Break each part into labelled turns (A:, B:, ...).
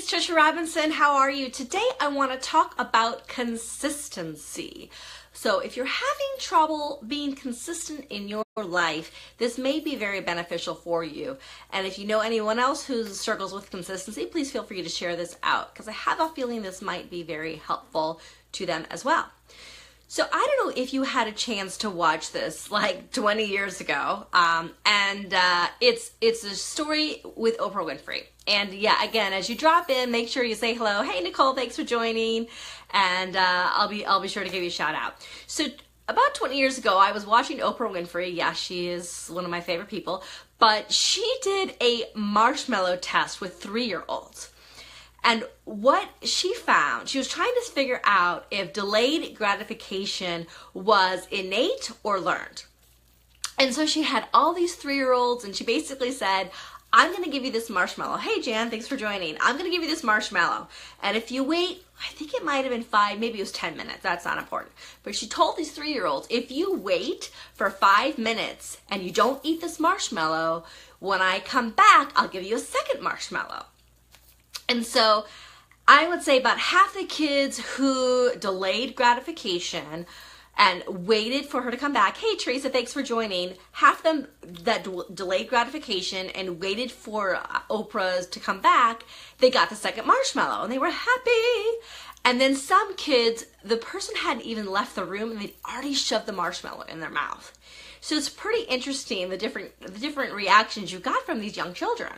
A: it's Tricia Robinson. How are you? Today I want to talk about consistency. So if you're having trouble being consistent in your life, this may be very beneficial for you. And if you know anyone else who struggles with consistency, please feel free to share this out because I have a feeling this might be very helpful to them as well. So I don't know if you had a chance to watch this like 20 years ago, it's a story with Oprah Winfrey. And yeah, again, as you drop in, make sure you say hello. Hey Nicole, thanks for joining, and I'll be sure to give you a shout out. So about 20 years ago, I was watching Oprah Winfrey. Yeah, she is one of my favorite people, but she did a marshmallow test with 3-year-olds. And what she found, she was trying to figure out if delayed gratification was innate or learned. And so she had all these 3-year-olds and she basically said, I'm going to give you this marshmallow. Hey Jan, thanks for joining. I'm going to give you this marshmallow. And if you wait, I think it might have been 5, maybe it was 10 minutes. That's not important. But she told these 3-year-olds, if you wait for 5 minutes and you don't eat this marshmallow, when I come back, I'll give you a second marshmallow. And so I would say about half the kids who delayed gratification and waited for her to come back, hey Teresa, thanks for joining, half of them that delayed gratification and waited for Oprah's to come back, they got the second marshmallow and they were happy. And then some kids, the person hadn't even left the room and they'd already shoved the marshmallow in their mouth. So it's pretty interesting the different reactions you got from these young children.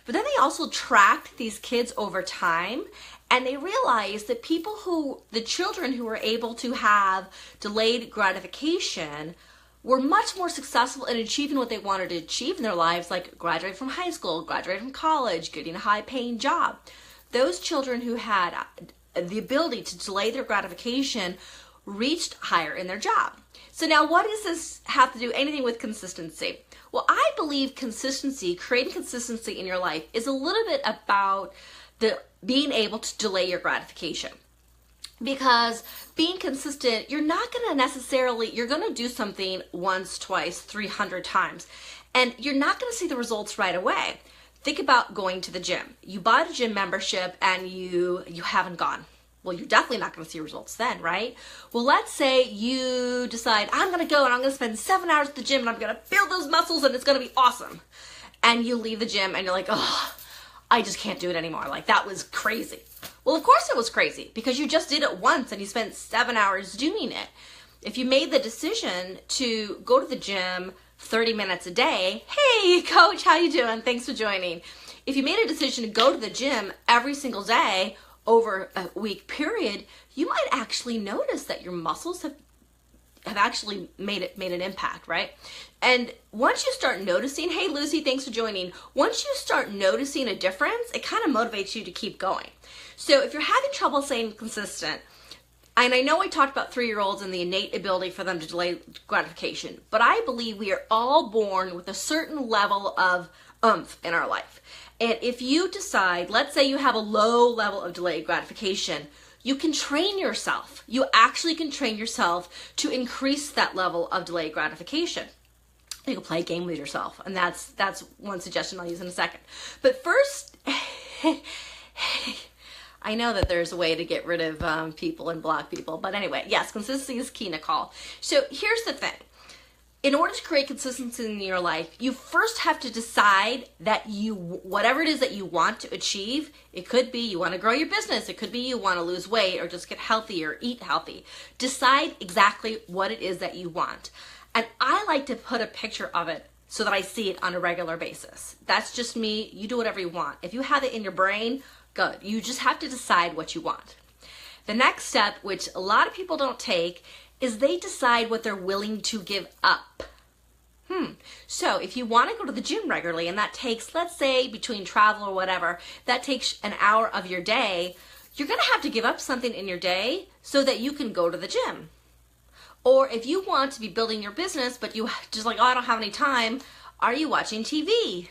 A: But then they also tracked these kids over time, and they realized that the children who were able to have delayed gratification were much more successful in achieving what they wanted to achieve in their lives, like graduating from high school, graduating from college, getting a high-paying job. Those children who had the ability to delay their gratification reached higher in their job. So now what does this have to do anything with consistency? Well, I believe creating consistency in your life is a little bit about being able to delay your gratification. Because being consistent, you're going to do something once, twice, 300 times, and you're not going to see the results right away. Think about going to the gym. You bought a gym membership and you haven't gone. Well, you're definitely not going to see results then, right? Well, let's say you decide, I'm going to go and I'm going to spend 7 hours at the gym and I'm going to build those muscles and it's going to be awesome. And you leave the gym and you're like, oh, I just can't do it anymore. Like, that was crazy. Well, of course it was crazy because you just did it once and you spent 7 hours doing it. If you made the decision to go to the gym 30 minutes a day, hey, coach, how you doing? Thanks for joining. If you made a decision to go to the gym every single day, over a week period, you might actually notice that your muscles have actually made an impact, right? And once you start noticing, hey Lucy, thanks for joining. Once you start noticing a difference, it kind of motivates you to keep going. So if you're having trouble staying consistent, and I know I talked about 3-year-olds and the innate ability for them to delay gratification, but I believe we are all born with a certain level of oomph in our life. And if you decide, let's say you have a low level of delayed gratification, you can train yourself. You actually can train yourself to increase that level of delayed gratification. You can play a game with yourself, and that's one suggestion I'll use in a second. But first, I know that there's a way to get rid of people and block people, but anyway, yes, consistency is key, Nicole. So here's the thing. In order to create consistency in your life, you first have to decide that whatever it is that you want to achieve, it could be you want to grow your business, it could be you want to lose weight or just get healthy or eat healthy. Decide exactly what it is that you want. And I like to put a picture of it so that I see it on a regular basis. That's just me. You do whatever you want. If you have it in your brain, good. You just have to decide what you want. The next step, which a lot of people don't take, is they decide what they're willing to give up. So if you want to go to the gym regularly and that takes, let's say between travel or whatever, that takes an hour of your day, you're going to have to give up something in your day so that you can go to the gym. Or if you want to be building your business, but you just like, oh, I don't have any time, are you watching TV?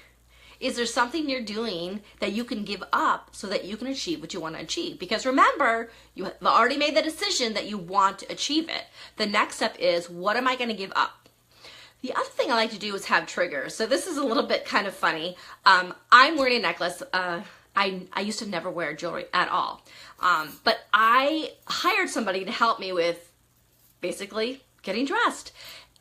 A: Is there something you're doing that you can give up so that you can achieve what you want to achieve? Because remember, you have already made the decision that you want to achieve it. The next step is, what am I going to give up? The other thing I like to do is have triggers. So this is a little bit kind of funny. I'm wearing a necklace. I used to never wear jewelry at all. But I hired somebody to help me with basically getting dressed.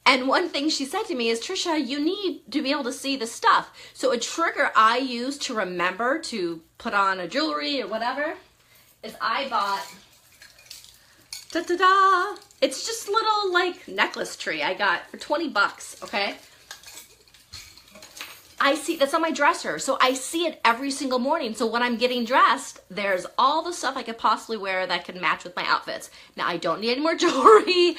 A: And one thing she said to me is, Tricia, you need to be able to see the stuff. So a trigger I use to remember to put on a jewelry or whatever is I bought, ta-da-da, it's just a little like necklace tree I got for 20 bucks, okay? I see, that's on my dresser, so I see it every single morning. So when I'm getting dressed, there's all the stuff I could possibly wear that can match with my outfits. Now, I don't need any more jewelry,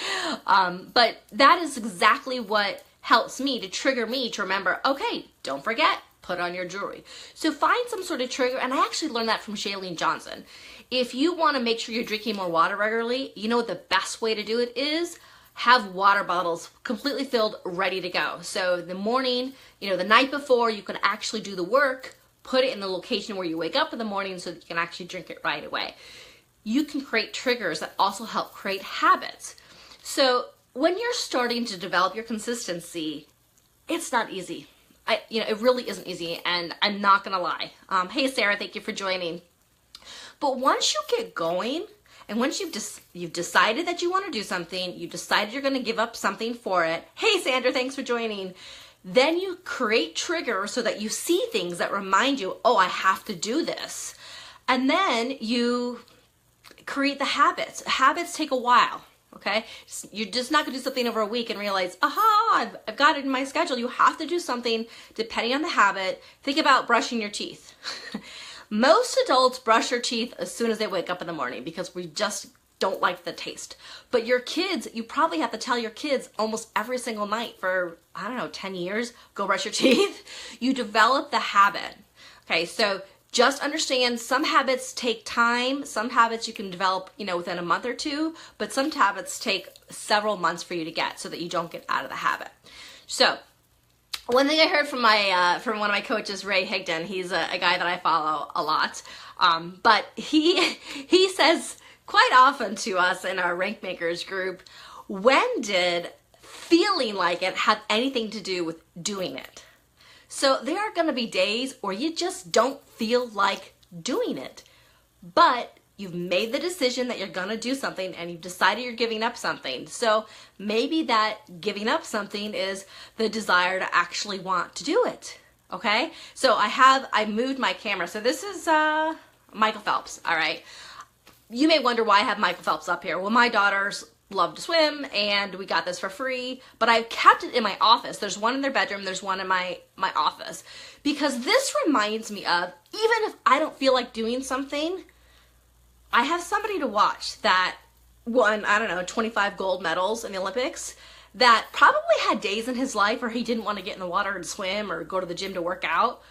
A: but that is exactly what helps me to trigger me to remember, okay, don't forget, put on your jewelry. So find some sort of trigger, and I actually learned that from Shailene Johnson. If you want to make sure you're drinking more water regularly, you know what the best way to do it is? Have water bottles completely filled, ready to go. So the morning, you know, the night before, you can actually do the work, put it in the location where you wake up in the morning so that you can actually drink it right away. You can create triggers that also help create habits. So when you're starting to develop your consistency, it's not easy. It really isn't easy, and I'm not gonna lie. Hey Sarah, thank you for joining. But once you get going, and once you've decided that you want to do something, you've decided you're going to give up something for it. Hey, Sandra, thanks for joining. Then you create triggers so that you see things that remind you, oh, I have to do this. And then you create the habits. Habits take a while, okay? You're just not going to do something over a week and realize, aha, I've got it in my schedule. You have to do something depending on the habit. Think about brushing your teeth. Most adults brush their teeth as soon as they wake up in the morning because we just don't like the taste. But your kids, you probably have to tell your kids almost every single night for, 10 years, go brush your teeth. You develop the habit. Okay, so just understand some habits take time. Some habits you can develop, within a month or two, but some habits take several months for you to get so that you don't get out of the habit. So, one thing I heard from from one of my coaches, Ray Higdon, he's a guy that I follow a lot, but he says quite often to us in our Rank Makers group, when did feeling like it have anything to do with doing it? So there are going to be days where you just don't feel like doing it, but you've made the decision that you're going to do something and you've decided you're giving up something. So maybe that giving up something is the desire to actually want to do it. Okay? So I moved my camera. So this is Michael Phelps. All right. You may wonder why I have Michael Phelps up here. Well, my daughters love to swim and we got this for free, but I've kept it in my office. There's one in their bedroom. There's one in my office, because this reminds me of, even if I don't feel like doing something, I have somebody to watch that won, 25 gold medals in the Olympics, that probably had days in his life where he didn't want to get in the water and swim or go to the gym to work out,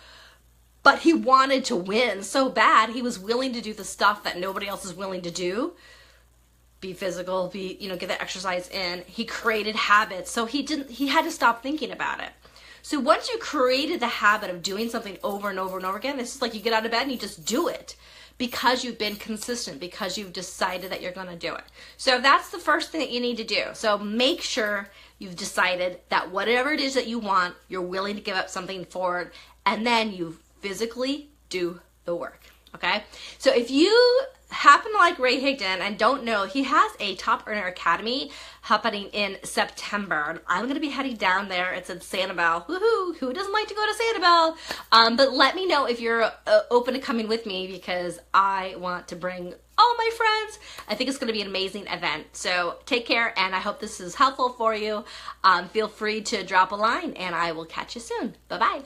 A: but he wanted to win so bad he was willing to do the stuff that nobody else is willing to do. Be physical, get the exercise in. He created habits, so he had to stop thinking about it. So once you created the habit of doing something over and over and over again, it's just like you get out of bed and you just do it. Because you've been consistent, because you've decided that you're going to do it. So that's the first thing that you need to do. So make sure you've decided that whatever it is that you want, you're willing to give up something for it, and then you physically do the work. Okay? So if you happen to like Ray Higdon and don't know, he has a Top Earner Academy happening in September. I'm going to be heading down there. It's in Sanibel. Woohoo! Who doesn't like to go to Sanibel? But let me know if you're open to coming with me, because I want to bring all my friends. I think it's going to be an amazing event. So take care, and I hope this is helpful for you. Feel free to drop a line, and I will catch you soon. Bye-bye.